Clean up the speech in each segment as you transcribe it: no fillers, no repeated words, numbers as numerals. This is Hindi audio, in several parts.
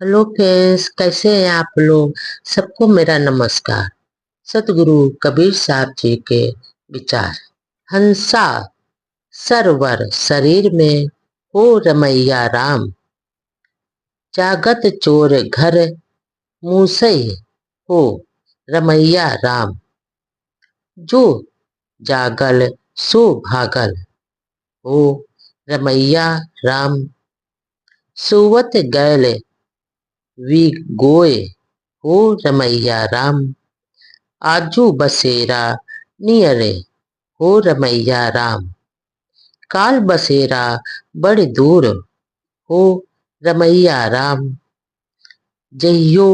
हेलो फ्रेंड्स, कैसे हैं आप लोग। सबको मेरा नमस्कार। सतगुरु कबीर साहब जी के विचार। हंसा सरवर शरीर में हो रमैया राम, जागत चोर घर मूसै हो रमैया राम। जो जागल सो भागल हो रमैया राम, सुवत गैल वी गोए हो रमैया राम। आजू बसेरा नियरे हो रमैया राम, काल बसेरा बड़ दूर हो रमैया राम। जहियो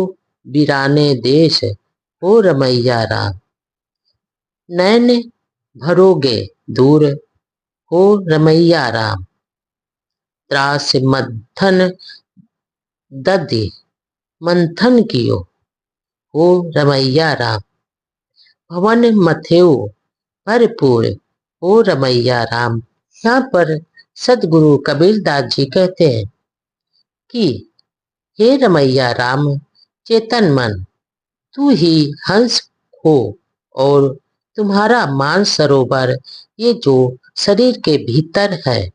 बिराने देश हो रमैया राम, नैन भरोगे दूर हो रमैया राम। त्रास मथन दधि मंथन कियो हो रमैया राम, भवन मथेऊ भरपूर हो रमैया राम। यहाँ पर सदगुरु कबीरदास जी कहते हैं कि हे रमैया राम, चेतन मन तू ही हंस हो और तुम्हारा मान सरोवर ये जो शरीर के भीतर है,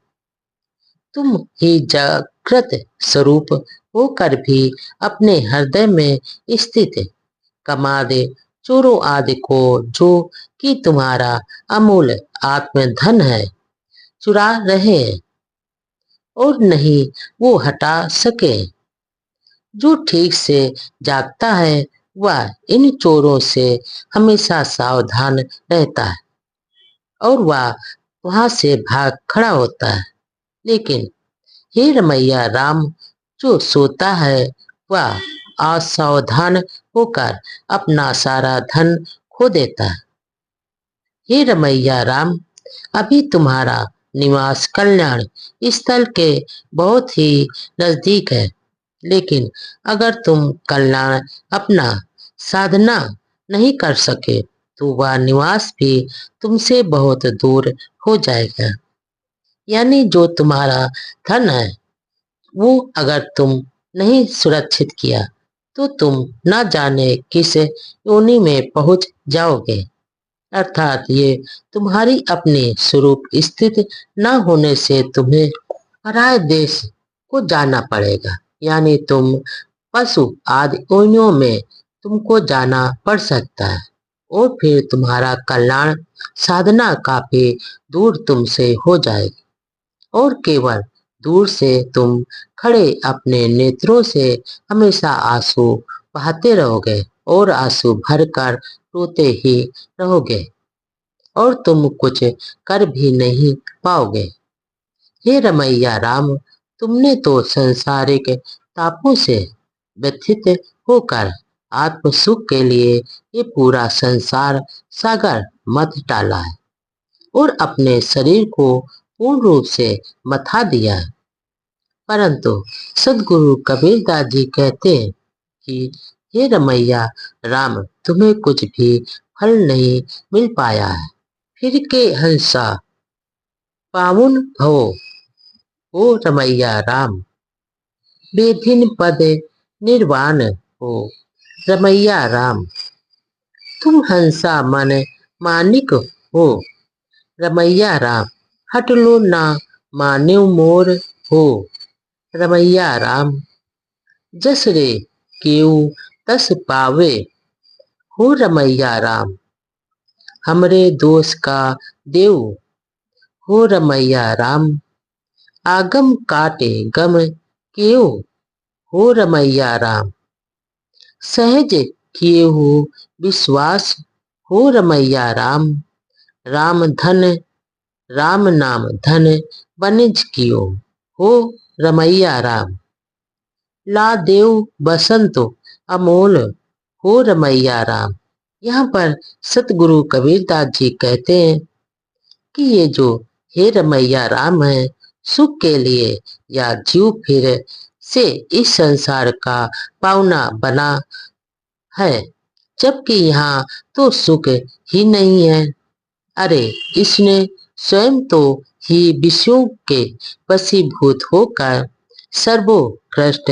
तुम ही जागृत स्वरूप होकर भी अपने हृदय में स्थित कमादे चोरों आदि को, जो कि तुम्हारा अमूल्य आत्मधन है, चुरा रहे हैं और नहीं वो हटा सके। जो ठीक से जागता है वह इन चोरों से हमेशा सावधान रहता है और वह वहां से भाग खड़ा होता है। लेकिन हे रमैया राम, जो सोता है वह असावधान होकर अपना सारा धन खो देता है। हे रमैया राम, अभी तुम्हारा निवास कल्याण स्थल के बहुत ही नजदीक है, लेकिन अगर तुम कल्याण अपना साधना नहीं कर सके तो वह निवास भी तुमसे बहुत दूर हो जाएगा। यानी जो तुम्हारा धन है वो अगर तुम नहीं सुरक्षित किया तो तुम न जाने किस योनि में पहुंच जाओगे। अर्थात ये तुम्हारी अपने स्वरूप स्थित न होने से तुम्हें पराय देश को जाना पड़ेगा। यानी तुम पशु आदि योनियों में तुमको जाना पड़ सकता है और फिर तुम्हारा कल्याण साधना काफी दूर तुमसे हो जाएगी और केवल दूर से तुम खड़े अपने नेत्रों से हमेशा आंसू बहाते रहोगे और आंसू भरकर रोते ही रहोगे और तुम कुछ कर भी नहीं पाओगे। हे रमैया राम, तुमने तो संसारिक तापों से व्यथित होकर आत्म सुख के लिए ये पूरा संसार सागर मत डाला है और अपने शरीर को पूर्ण रूप से मथा दिया है। परंतु सदगुरु कबीरदास जी कहते हैं कि हे रमैया राम, तुम्हें कुछ भी फल नहीं मिल पाया है। फिर के हंसा पावन भवो हो रमैया राम, बेधिन पद निर्वाण हो रमैया राम। तुम हंसा मन मानिक हो रमैया राम, हट लो ना मान्यो मोर हो रमैया राम। जस रे केऊ तस पावे हो रमैया राम, हमरे दोष का देव हो रमैया राम। आगम काटे गम केऊ हो रमैया राम, सहज किए हो विश्वास हो रमैया राम। राम धन राम नाम धन बनिज कियो हो रमैया राम, ला देव बसंत अमोल हो रमैया राम। यहाँ पर सतगुरु कबीरदास जी कहते हैं कि ये जो हे रमैया राम है, सुख के लिए या जीव फिर से इस संसार का पावना बना है, जबकि यहाँ तो सुख ही नहीं है। अरे इसने स्वयं तो ही विषयों के वशीभूत होकर सर्वोत्कृष्ट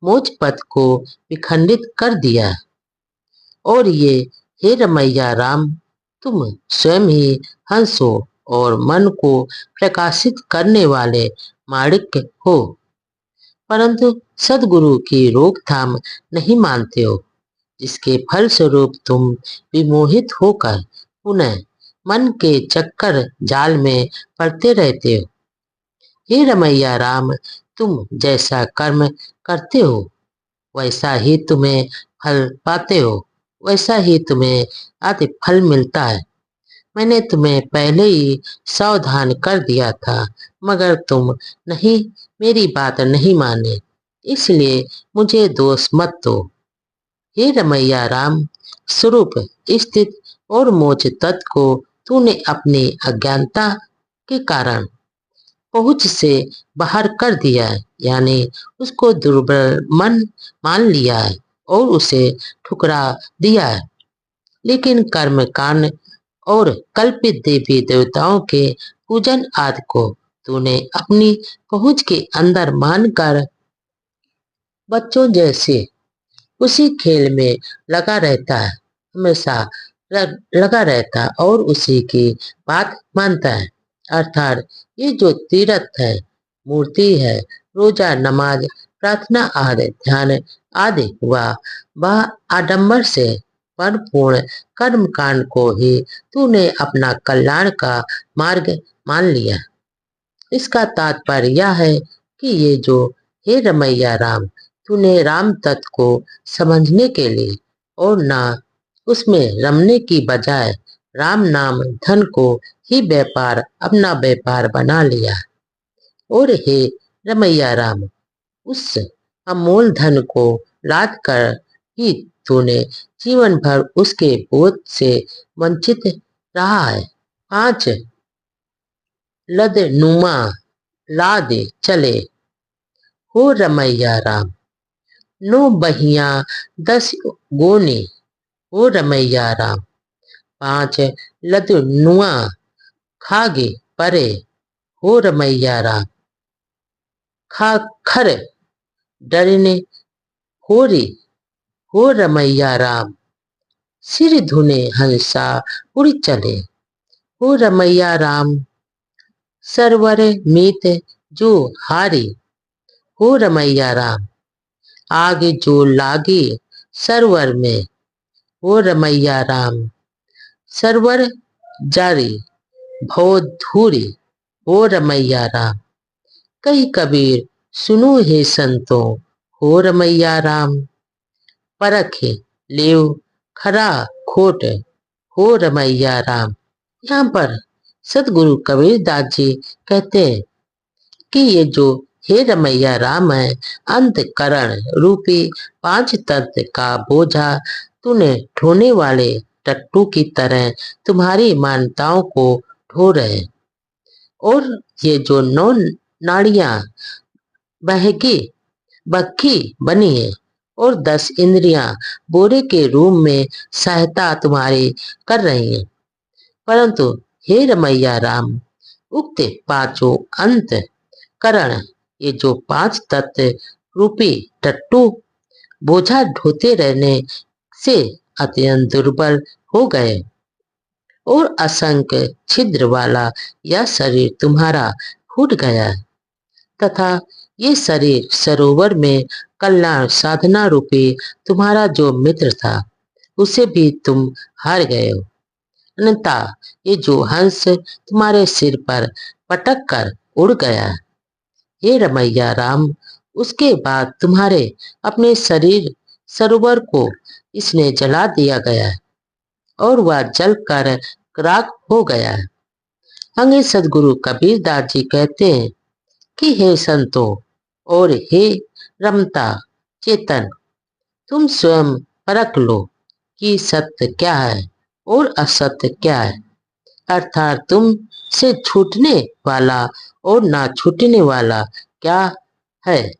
मोक्ष पद को विखंडित कर दिया। और ये हे रमैया राम, तुम स्वयं ही हंस हो और मन को प्रकाशित करने वाले माणिक्य हो, परंतु सदगुरु की रोकथाम नहीं मानते हो, जिसके फलस्वरूप तुम विमोहित होकर पुनः मन के चक्कर जाल में पड़ते रहते हो। हे रमैया राम, तुम जैसा कर्म करते हो वैसा ही तुम्हें फल पाते हो, वैसा ही तुम्हें आदि फल मिलता है। मैंने तुम्हें पहले ही सावधान कर दिया था, मगर तुम नहीं, मेरी बात नहीं माने, इसलिए मुझे दोष मत दो। हे रमैया राम, स्वरूप स्थित और मोक्ष तत्व को तूने अपनी अज्ञानता के कारण पहुंच से बाहर कर दिया है, यानी उसको दुर्बल मन मान लिया है और उसे ठुकरा दिया है। लेकिन कर्म कांड और कल्पित देवी देवताओं के पूजन आदि को तूने अपनी पहुंच के अंदर मानकर बच्चों जैसे उसी खेल में लगा रहता है, हमेशा लगा रहता है और उसी की बात मानता है। अर्थात ये जो तीर्थ है, मूर्ति है, रोजा, नमाज, प्रार्थना आदि, ध्यान आदि हुआ, वह आडंबर से परिपूर्ण कर्म कांड को ही तूने अपना कल्याण का मार्ग मान लिया। इसका तात्पर्य यह है कि ये जो हे रमैया राम, तूने राम तत्व को समझने के लिए और ना उसमें रमने की बजाय राम नाम धन को ही व्यापार, अपना व्यापार बना लिया। और हे रमैया राम, उस अमोल धन को लाद कर ही तूने जीवन भर उसके बोध से वंचित रहा है। 5 लदनुमा लाद चले हो रमैया राम, 9 बहिया 10 गोने हो रमैया राम, 5 लदनुआ खागे परे हो रमैया राम, खाखर डरने होरी हो रमैया राम, सिर धुने हंसा उड़ चले हो रमैया राम, सरवर मीत जो हारी हो रमैया राम, आग जो लागी सरवर में हो रमैया राम, सरवर जारी भव धूरी हो रमैया राम। कई कबीर सुनो हे संतों हो रमैया राम, परखे लेव खरा खोट हो रमैया राम। यहाँ पर सतगुरु कबीर दास जी कहते हैं कि ये जो हे रमैया राम है, अंतकरण रूपी 5 तत्व का बोझा तूने ढोने वाले टट्टू की तरह तुम्हारी मान्यताओं को ढो रहे। और ये जो 9 नाड़ियां बहकी बक्की बनी है और 10 इंद्रियां बोरे के रूप में सहायता तुम्हारी कर रही हैं, परंतु हे रमैया राम, उक्त 5 अंत करण, ये जो 5 तत्व रूपी टट्टू बोझा ढोते रहने से अत्यंत दुर्बल हो गए और असंख्य छिद्र वाला यह शरीर तुम्हारा फूट गया है, तथा ये शरीर सरोवर में कल्याण साधना रूपी तुम्हारा जो मित्र था उसे भी तुम हार गए हो। अनंता ये जो हंस तुम्हारे सिर पर पटक कर उड़ गया है, हे रमैया राम, उसके बाद तुम्हारे अपने शरीर सरोवर को इसने जला दिया गया है और वह जल कर राख हो गया है। अंगे सदगुरु कबीर दास जी कहते हैं कि हे संतों और हे रमता चेतन, तुम स्वयं परख लो कि सत्य क्या है और असत्य क्या है, अर्थात तुम से छूटने वाला और ना छूटने वाला क्या है।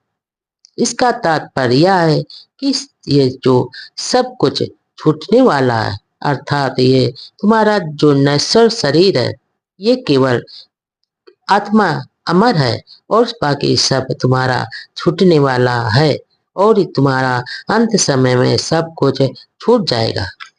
इसका तात्पर्य यह है कि ये जो सब कुछ छूटने वाला है, अर्थात ये तुम्हारा जो नश्वर शरीर है, ये केवल आत्मा अमर है और बाकी सब तुम्हारा छूटने वाला है और तुम्हारा अंत समय में सब कुछ छूट जाएगा।